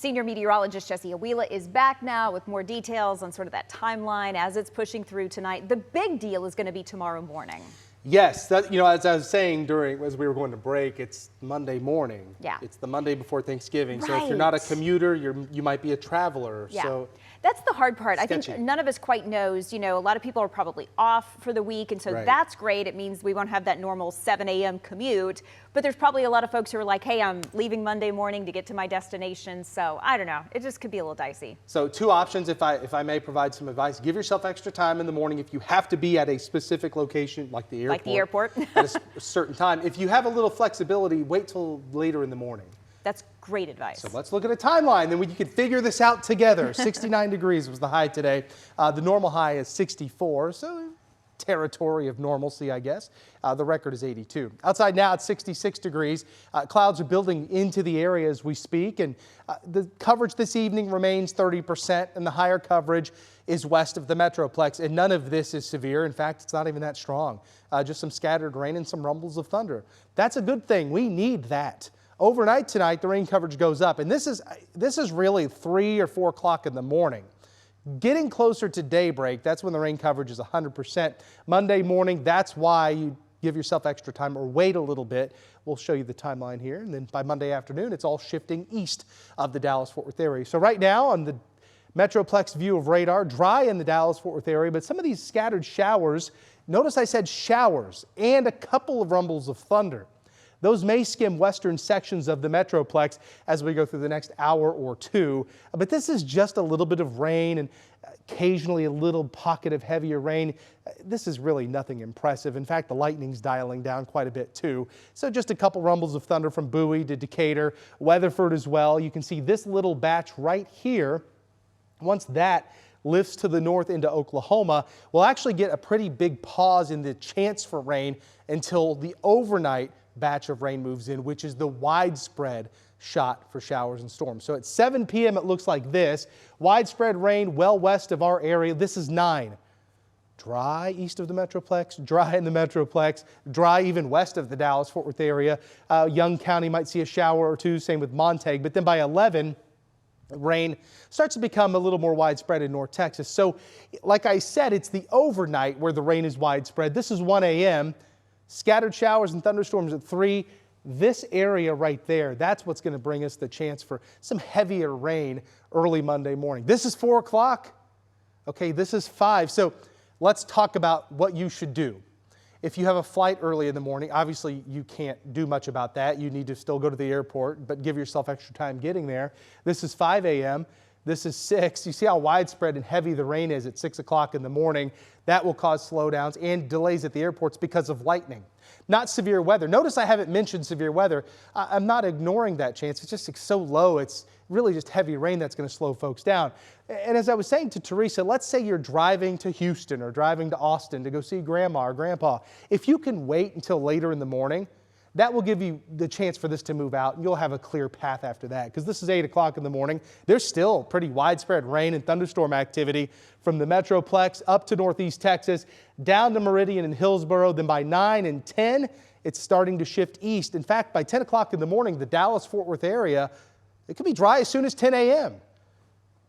Senior meteorologist Jesse Awila is back now with more details on sort of that timeline as it's pushing through tonight. The big deal is going to be tomorrow morning. Yes, that, as I was saying as we were going to break, it's Monday morning. Yeah. It's the Monday before Thanksgiving. Right. So if you're not a commuter, you might be a traveler. Yeah. So that's the hard part. sketchy. I think none of us quite knows, a lot of people are probably off for the week, and so Right. that's great. It means we won't have that normal 7 a.m. commute, but there's probably a lot of folks who are like, hey, I'm leaving Monday morning to get to my destination, so I don't know. It just could be a little dicey. So two options, if I may provide some advice. Give yourself extra time in the morning if you have to be at a specific location, like the airport. Like the airport. At a certain time. If you have a little flexibility, wait till later in the morning. That's great advice. So let's look at a timeline, then you can figure this out together. 69 degrees was the high today. The normal high is 64, so territory of normalcy, I guess. The record is 82. Outside now it's 66 degrees. Clouds are building into the area as we speak, and the coverage this evening remains 30%, and the higher coverage is west of the Metroplex, and none of this is severe. In fact, it's not even that strong. Just some scattered rain and some rumbles of thunder. That's a good thing. We need that. Overnight tonight, the rain coverage goes up, and this is really 3 or 4 o'clock in the morning. Getting closer to daybreak, that's when the rain coverage is 100%. Monday morning, that's why you give yourself extra time or wait a little bit. We'll show you the timeline here, and then by Monday afternoon, it's all shifting east of the Dallas-Fort Worth area. So right now on the Metroplex view of radar, dry in the Dallas-Fort Worth area, but some of these scattered showers, notice I said showers, and a couple of rumbles of thunder. Those may skim western sections of the Metroplex as we go through the next hour or two. But this is just a little bit of rain and occasionally a little pocket of heavier rain. This is really nothing impressive. In fact, the lightning's dialing down quite a bit too. So just a couple rumbles of thunder from Bowie to Decatur, Weatherford as well. You can see this little batch right here. Once that lifts to the north into Oklahoma, we'll actually get a pretty big pause in the chance for rain until the overnight batch of rain moves in, which is the widespread shot for showers and storms. So at 7 p.m. it looks like this. Widespread rain well west of our area. This is 9. Dry east of the Metroplex, dry in the Metroplex, dry even west of the Dallas-Fort Worth area. Young County might see a shower or two, same with Montague. But then by 11, rain starts to become a little more widespread in North Texas. So like I said, it's the overnight where the rain is widespread. This is 1 a.m. Scattered showers and thunderstorms at 3. This area right there, that's what's going to bring us the chance for some heavier rain early Monday morning. This is 4 o'clock. Okay, this is 5. So let's talk about what you should do. If you have a flight early in the morning, obviously you can't do much about that. You need to still go to the airport, but give yourself extra time getting there. This is 5 a.m. This is 6. You see how widespread and heavy the rain is at 6 o'clock in the morning. That will cause slowdowns and delays at the airports because of lightning. Not severe weather. Notice I haven't mentioned severe weather. I'm not ignoring that chance. It's just so low. It's really just heavy rain that's going to slow folks down. And as I was saying to Teresa, let's say you're driving to Houston or driving to Austin to go see grandma or grandpa. If you can wait until later in the morning, that will give you the chance for this to move out, and you'll have a clear path after that. Because this is 8 o'clock in the morning. There's still pretty widespread rain and thunderstorm activity from the Metroplex up to northeast Texas, down to Meridian and Hillsborough. Then by 9 and 10, it's starting to shift east. In fact, by 10 o'clock in the morning, the Dallas-Fort Worth area, it could be dry as soon as 10 a.m.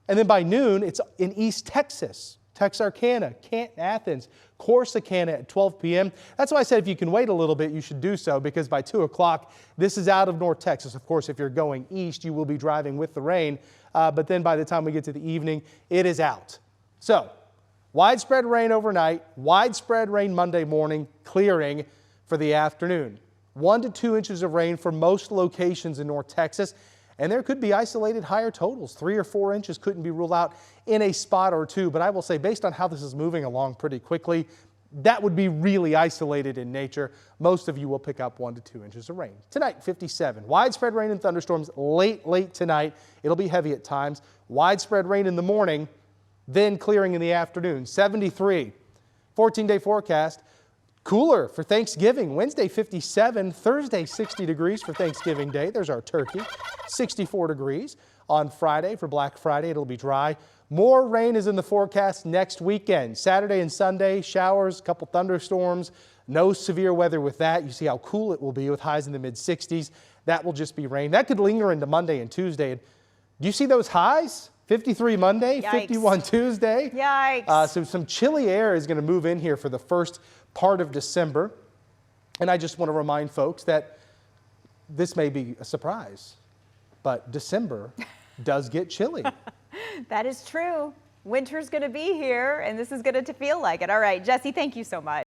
And then by noon, it's in East Texas. Texarkana, Canton, Athens, Corsicana at 12 p.m. That's why I said if you can wait a little bit, you should do so, because by 2 o'clock, this is out of North Texas. Of course, if you're going east, you will be driving with the rain. But then by the time we get to the evening, it is out. So widespread rain overnight, widespread rain Monday morning, clearing for the afternoon. 1 to 2 inches of rain for most locations in North Texas. And there could be isolated higher totals. 3 or 4 inches couldn't be ruled out in a spot or two. But I will say, based on how this is moving along pretty quickly, that would be really isolated in nature. Most of you will pick up 1 to 2 inches of rain. Tonight, 57. Widespread rain and thunderstorms late tonight. It'll be heavy at times. Widespread rain in the morning, then clearing in the afternoon. 73. 14-day forecast. Cooler for Thanksgiving. Wednesday 57, Thursday 60 degrees for Thanksgiving Day. There's our turkey. 64 degrees on Friday for Black Friday. It'll be dry. More rain is in the forecast next weekend. Saturday and Sunday, showers, a couple thunderstorms. No severe weather with that. You see how cool it will be with highs in the mid 60s. That will just be rain. That could linger into Monday and Tuesday. Do you see those highs? 53 Monday, Yikes. 51 Tuesday. Yikes. So some chilly air is going to move in here for the first part of December. And I just want to remind folks that this may be a surprise, but December does get chilly. That is true. Winter's going to be here, and this is going to feel like it. All right, Jesse, thank you so much.